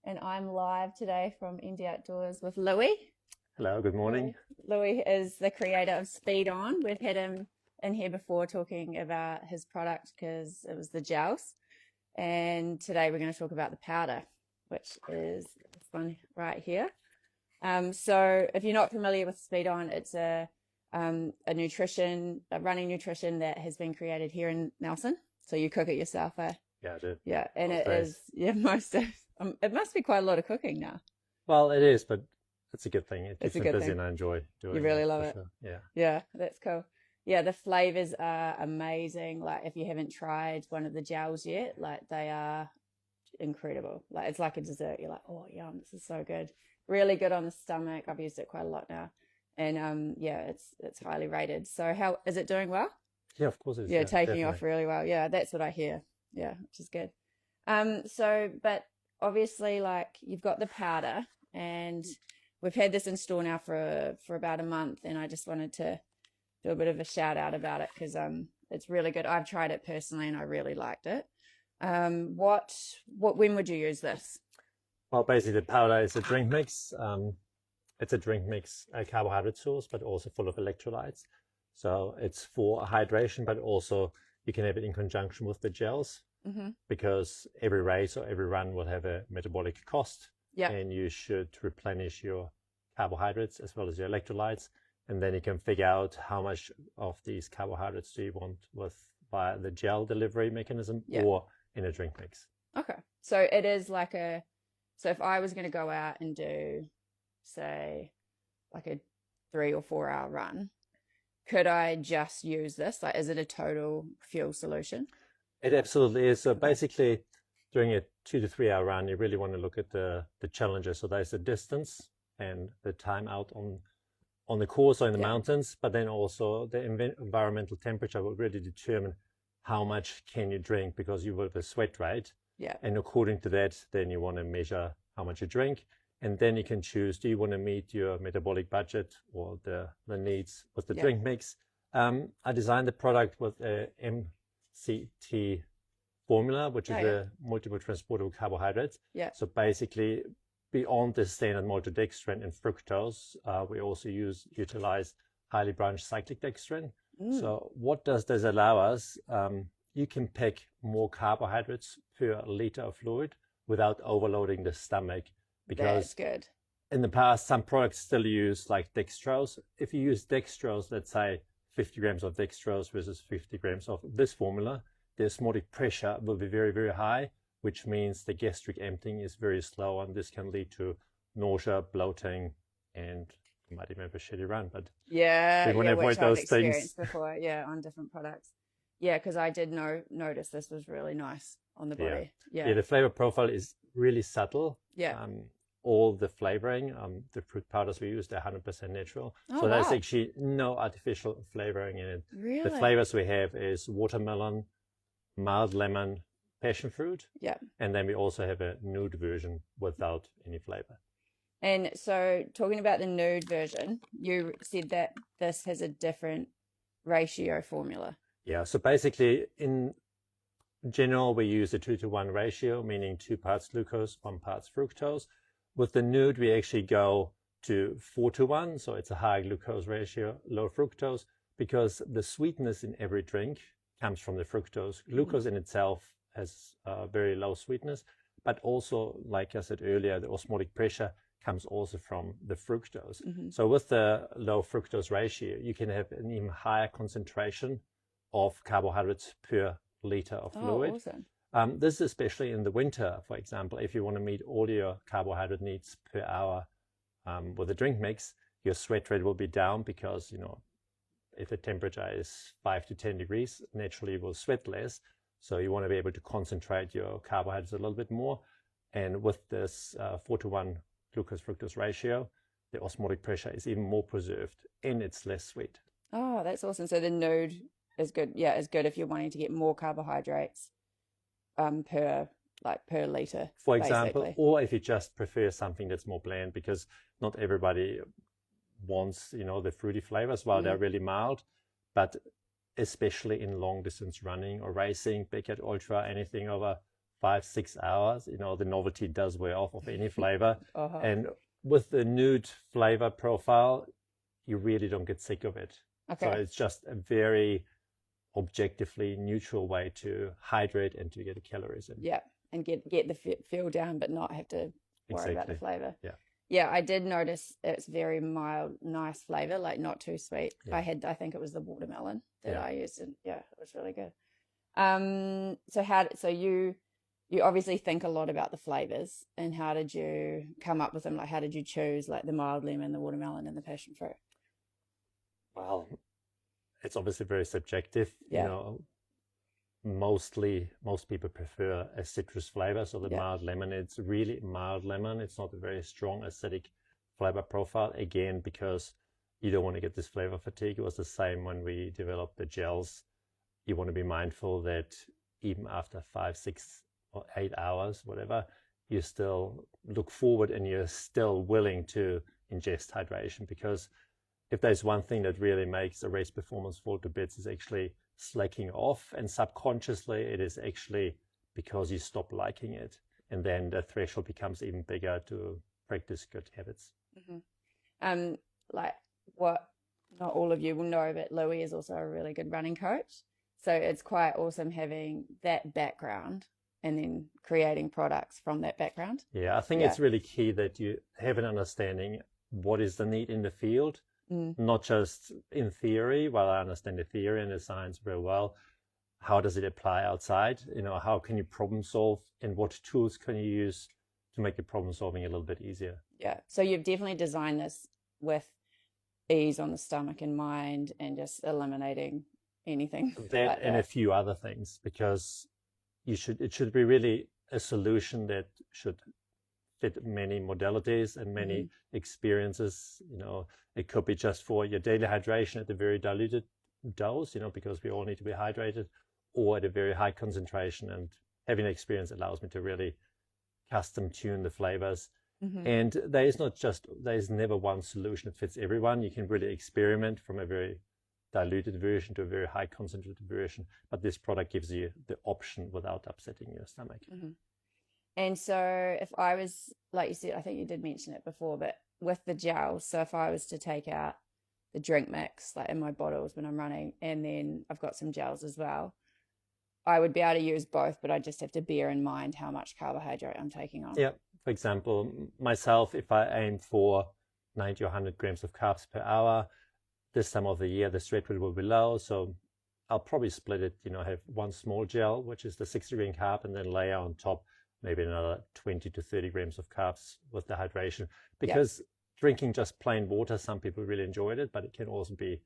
and I'm live today from Indie Outdoors with Louis. Hello, good morning. Louis is the creator of Speed On. We've had him in here before talking about his product because it was the gels. And today we're going to talk about the powder, which is this one right here. So if you're not familiar with Speed On, it's a running nutrition that has been created here in Nelson. So you cook it yourself, eh? Yeah, I did. Yeah, and Most it days. is, yeah, most of, it must be quite a lot of cooking now. Well, it is, but it's a good thing. It It's keeps a me good busy thing. and I enjoy doing You really it love for it. sure. Yeah. Yeah, that's cool. Yeah, the flavors are amazing. Like if you haven't tried one of the gels yet, like they are incredible. Like it's like a dessert. You're like, oh, yum, this is so good. Really good on the stomach. I've used it quite a lot now. And yeah, it's highly rated. So how is it doing well? Yeah, of course it is. Yeah, Yeah, taking definitely. off really well. Yeah, that's what I hear. Yeah, which is good. But obviously, like you've got the powder, and we've had this in store now for about a month, and I just wanted to do a bit of a shout out about it because it's really good. I've tried it personally, and I really liked it. When would you use this? Well, basically, the powder is a drink mix. It's a drink mix, a carbohydrate source, but also full of electrolytes. So it's for hydration, but also you can have it in conjunction with the gels Mm-hmm. because every race or every run will have a metabolic cost. Yeah, And you should replenish your carbohydrates as well as your electrolytes. And then you can figure out how much of these carbohydrates do you want via the gel delivery mechanism yeah. or in a drink mix. Okay. So it is like so if I was going to go out and do, say, like a 3 or 4 hour run, could I just use this? Like, is it a total fuel solution? It absolutely is. So Okay. basically, during a 2 to 3 hour run, you really want to look at the challenges. So there's the distance and the time out on the course or in the Yeah. mountains, but then also the environmental temperature will really determine how much can you drink because you will have a sweat rate. Yeah. And according to that, then you want to measure how much you drink. And then you can choose, do you want to meet your metabolic budget or the needs with the Yeah. drink mix? I designed the product with a MCT formula, which is Oh, yeah. a multiple transportable carbohydrates. Yeah. So basically, beyond the standard maltodextrin and fructose, we also utilize highly branched cyclic dextrin. Mm. So what does this allow us? You can pack more carbohydrates per liter of fluid without overloading the stomach, That's because good. in the past, some products still use like dextrose. If you use dextrose, let's say 50 grams of dextrose versus 50 grams of this formula, the osmotic pressure will be very, very high, which means the gastric emptying is very slow, and this can lead to nausea, bloating, and you might even have a shitty run. But Yeah. we want Yeah. to avoid Which I've those things. experienced before. Yeah. On different products. Yeah. Because I did notice this was really nice on the Yeah. body. Yeah, Yeah. the flavor profile is really subtle. Yeah. All the flavoring, the fruit powders we use, they're 100% natural. Oh, So there's wow. actually no artificial flavoring in it. The Really? flavors we have is watermelon, mild lemon, passion fruit, Yeah. and then we also have a nude version without any flavor. And so talking about the nude version, you said that this has a different ratio formula. Yeah, so basically in general, we use a 2-to-1 ratio, meaning 2 parts glucose, 1 parts fructose. With the nude, we actually go to 4-to-1, so it's a high glucose ratio, low fructose, because the sweetness in every drink comes from the fructose. Glucose in itself has very low sweetness, but also, like I said earlier, the osmotic pressure comes also from the fructose. Mm-hmm. So with the low fructose ratio, you can have an even higher concentration of carbohydrates per liter of Oh, fluid. awesome. This is especially in the winter, for example, if you want to meet all your carbohydrate needs per hour with a drink mix, your sweat rate will be down because, if the temperature is 5 to 10 degrees, naturally you will sweat less. So you want to be able to concentrate your carbohydrates a little bit more. And with this 4-to-1 glucose fructose ratio, the osmotic pressure is even more preserved and it's less sweet. Oh, that's awesome. So the nude is good. Yeah, is good if you're wanting to get more carbohydrates per liter, For example, basically. or if you just prefer something that's more bland, because not everybody wants, the fruity flavors while they're really mild, but especially in long distance running or racing, big cat ultra, anything over 5-6 hours, you know, the novelty does wear off of any flavor. Uh-huh. And with the nude flavor profile, you really don't get sick of it. Okay. So it's just a very objectively neutral way to hydrate and to get the calories in. Yeah, and get the feel down, but not have to worry about the Exactly. flavor. Yeah. Yeah, I did notice it's very mild, nice flavor, like not too sweet. Yeah. I think it was the watermelon that Yeah. I used, and yeah, it was really good. So you obviously think a lot about the flavors, and how did you come up with them? Like, how did you choose like the mild lemon, the watermelon, and the passion fruit? Well, it's obviously very subjective. Yeah. You know, most people prefer a citrus flavor. So the Yeah. mild lemon, it's really mild lemon. It's not a very strong acidic flavor profile. Again, because you don't want to get this flavor fatigue. It was the same when we developed the gels. You want to be mindful that even after 5, 6, or 8 hours, whatever, you still look forward and you're still willing to ingest hydration, because if there's one thing that really makes a race performance fall to bits, is actually slacking off, and subconsciously it is actually because you stop liking it, and then the threshold becomes even bigger to practice good habits. Mm-hmm. Like what not all of you will know, but Louis is also a really good running coach, so it's quite awesome having that background and then creating products from that background. Yeah, I think it's really key that you have an understanding what is the need in the field. Not just in theory. While I understand the theory and the science very well, how does it apply outside? You know, how can you problem solve, and what tools can you use to make the problem solving a little bit easier? Yeah. So you've definitely designed this with ease on the stomach in mind, and just eliminating anything That like and that. a few other things, because it should be really a solution that should fit many modalities and many experiences. You know, it could be just for your daily hydration at a very diluted dose, you know, because we all need to be hydrated, or at a very high concentration. And having an experience allows me to really custom tune the flavors. And there is never one solution that fits everyone. You can really experiment from a very diluted version to a very high concentrated version, but this product gives you the option without upsetting your stomach. And so if I was, like you said, I think you did mention it before, but with the gels, so if I was to take out the drink mix, like in my bottles when I'm running, and then I've got some gels as well, I would be able to use both, but I just have to bear in mind how much carbohydrate I'm taking on. Yeah. For example, myself, if I aim for 90 or 100 grams of carbs per hour, this time of the year, the sweat rate will be low. So I'll probably split it, you know, have one small gel, which is the 60 gram carb, and then layer on top maybe another 20 to 30 grams of carbs with the hydration. Because drinking just plain water, some people really enjoyed it, but it can also be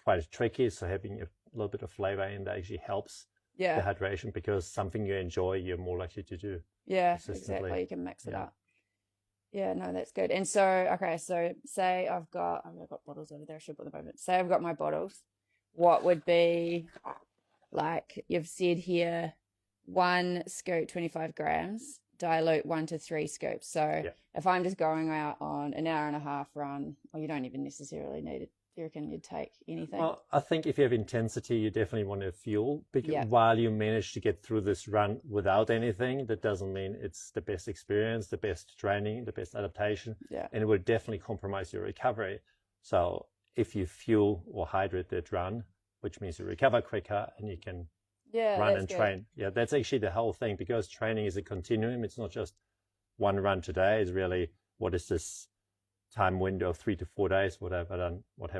quite tricky. So having a little bit of flavor in there actually helps the hydration, because something you enjoy, you're more likely to do. Yeah, exactly. You can mix it up. Yeah, no, that's good. And so, okay, so say I've got bottles over there. I should put them over. Say I've got my bottles. What would be, like you've said here, 1 scoop, 25 grams, dilute 1 to 3 scoops. So if I'm just going out on an hour and a half run, well, you don't even necessarily need it. Do you reckon you'd take anything? Well, I think if you have intensity, you definitely want to fuel. Because while you manage to get through this run without anything, that doesn't mean it's the best experience, the best training, the best adaptation. And it will definitely compromise your recovery. So if you fuel or hydrate that run, which means you recover quicker and you can run and train. Yeah, that's actually the whole thing, because training is a continuum. It's not just one run today. It's really, what is this time window of 3 to 4 days? What have I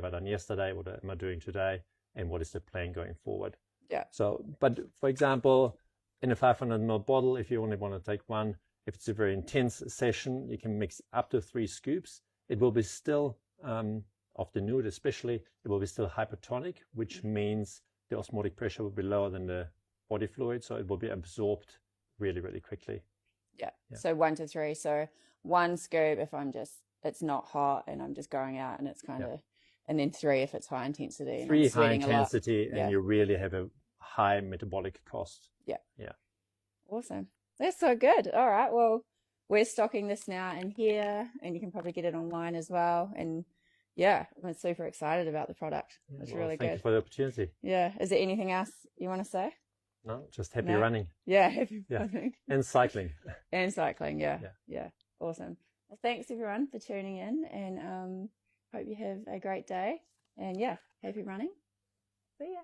done yesterday? What am I doing today? And what is the plan going forward? Yeah. So, but for example, in a 500 ml bottle, if you only want to take one, if it's a very intense session, you can mix up to 3 scoops. It will be still, of the nude especially, it will be still hypertonic, which means the osmotic pressure will be lower than the body fluid. So it will be absorbed really, really quickly. Yeah. So 1 to 3. So 1 scoop if it's not hot and I'm just going out and it's kind of, and then 3 if it's high intensity. And 3 high intensity and you really have a high metabolic cost. Yeah. Yeah. Awesome. That's so good. All right. Well, we're stocking this now in here, and you can probably get it online as well. And yeah, I'm super excited about the product. It's really good. Thank you for the opportunity. Yeah. Is there anything else you want to say? No, just happy No? running. Yeah, happy Yeah. running. And cycling. And cycling, yeah. Yeah. Yeah. Awesome. Well, thanks everyone for tuning in, and hope you have a great day. And yeah, happy running. See ya.